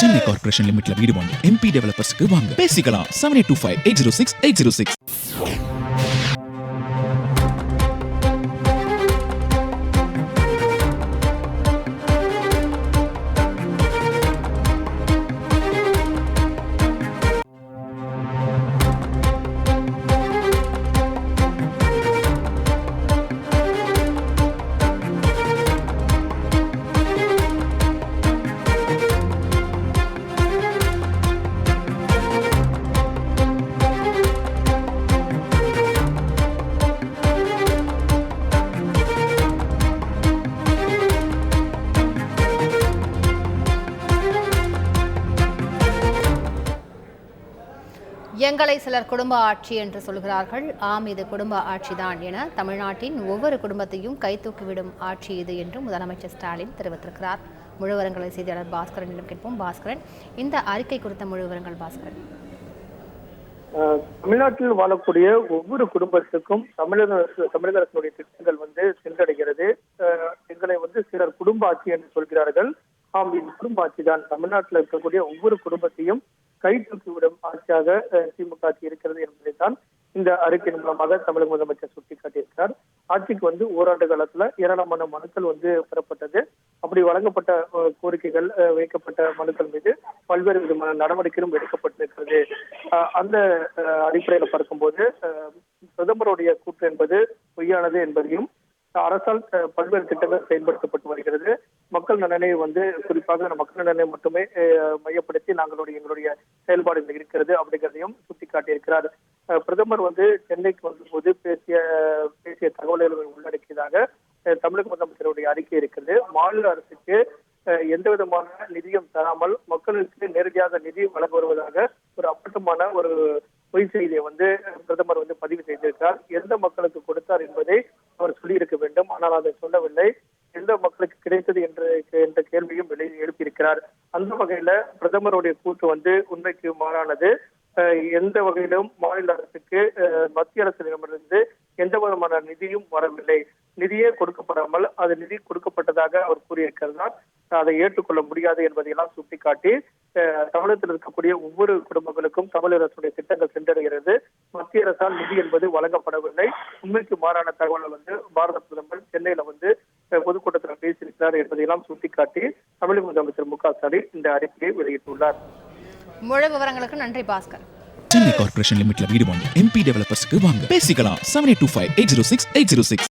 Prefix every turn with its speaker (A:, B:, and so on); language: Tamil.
A: சென்னை கார்ப்பரேஷன் லிமிட்ல வீடு வாங்க MP டெவலப்பர்ஸ்க்கு வாங்க பேசிக்கலாம் 7825806806.
B: எங்களை சிலர் குடும்ப ஆட்சி என்று சொல்கிறார்கள். ஆம், இது குடும்ப ஆட்சிதான் என தமிழ்நாட்டின் ஒவ்வொரு குடும்பத்தையும் கைதூக்கிவிடும் ஆட்சி இது என்று முதலமைச்சர் ஸ்டாலின் தெரிவித்திருக்கிறார். முழு விவரங்களை செய்தியாளர் பாஸ்கரனிடம் கேட்போம். பாஸ்கரன், இந்த அறிக்கை குறித்த முழு விவரங்கள். பாஸ்கரன்,
C: தமிழ்நாட்டில் வாழக்கூடிய ஒவ்வொரு குடும்பத்துக்கும் தமிழக அரசுடைய திட்டங்கள் சென்றடைகிறது. எங்களை சிலர் குடும்ப ஆட்சி என்று சொல்கிறார்கள். ஆம், இது குடும்ப ஆட்சி தான். தமிழ்நாட்டில் இருக்கக்கூடிய ஒவ்வொரு குடும்பத்தையும் கை தூக்கிவிடும் ஆட்சியாக திமுக ஆட்சி இருக்கிறது என்பதைத்தான் இந்த அறிக்கையின் மூலமாக தமிழக முதலமைச்சர் சுட்டிக்காட்டியிருக்கிறார். ஆட்சிக்கு ஓராண்டு காலத்துல ஏராளமான மனுக்கள் பெறப்பட்டது. அப்படி வழங்கப்பட்ட கோரிக்கைகள், வைக்கப்பட்ட மனுக்கள் மீது பல்வேறு விதமான நடவடிக்கைகளும் எடுக்கப்பட்டிருக்கிறது. அந்த அடிப்படையில் பார்க்கும்போது பிரதமருடைய கூற்று என்பது பொய்யானது என்பதையும், அரசால் பல்வேறு திட்டங்கள் செயல்படுத்தப்பட்டு வருகிறது. மக்கள் நலனை குறிப்பாக மக்கள் நலனை மட்டுமே மையப்படுத்தி எங்களுடைய செயல்பாடுகள் இருக்கிறது அப்படிங்கிறதையும் சுட்டிக்காட்டியிருக்கிறார். பிரதமர் சென்னைக்கு வந்தபோது பேசிய தகவல்களை உள்ளடக்கியதாக தமிழக முதலமைச்சருடைய அறிக்கை இருக்கிறது. மாநில அரசுக்கு எந்த விதமான நிதியும் தராமல் மக்களுக்கு நேரடியாக நிதி வழங்க வருவதாக ஒரு அப்பட்டமான ஒரு பொய் செய்தியை பிரதமர் பதிவு செய்திருக்கிறார். எந்த மக்களுக்கு கொடுத்தார் என்பதை அவர் சொல்லியிருக்க வேண்டும். ஆனால் அதை சொல்லவில்லை. எந்த மக்களுக்கு கிடைத்தது என்ற கேள்வியும் எழுப்பியிருக்கிறார். அந்த வகையில பிரதமருடைய கூற்று உண்மைக்கு மாறானது. எந்த வகையிலும் மாநில அரசுக்கு மத்திய அரசிடமிருந்து எந்த விதமான நிதியும் வரவில்லை. நிதியே கொடுக்கப்படாமல் அது நிதி கொடுக்கப்பட்டதாக அவர் கூறியிருக்கிறதால் அதை ஏற்றுக்கொள்ள முடியாது என்பதையெல்லாம் சுட்டிக்காட்டி தமிழகத்தில் இருக்கக்கூடிய ஒவ்வொரு குடும்பங்களுக்கும் தமிழக அரசுடைய திட்டங்கள் சென்றடைகிறது. மத்திய அரசால் நிதி என்பது வழங்கப்படவில்லை. உண்மைக்கு மாறான தகவலை பாரத பிரதமர் சென்னையில பொதுக்கூட்டத்தில் பேசியிருக்கிறார் என்பதையெல்லாம் சுட்டிக்காட்டி தமிழக முதலமைச்சர் மு.க. ஸ்டாலின் இந்த அறிக்கையை வெளியிட்டுள்ளார்.
B: முழு விவரங்களுக்கு நன்றி பாஸ்கர்.
A: சென்னை கார்ப்பரேஷன் லிமிட்ல வீடு வாங்க MP டெவலப்பர்ஸ்க்கு வாங்க பேசிக்கலாம் 7825806806.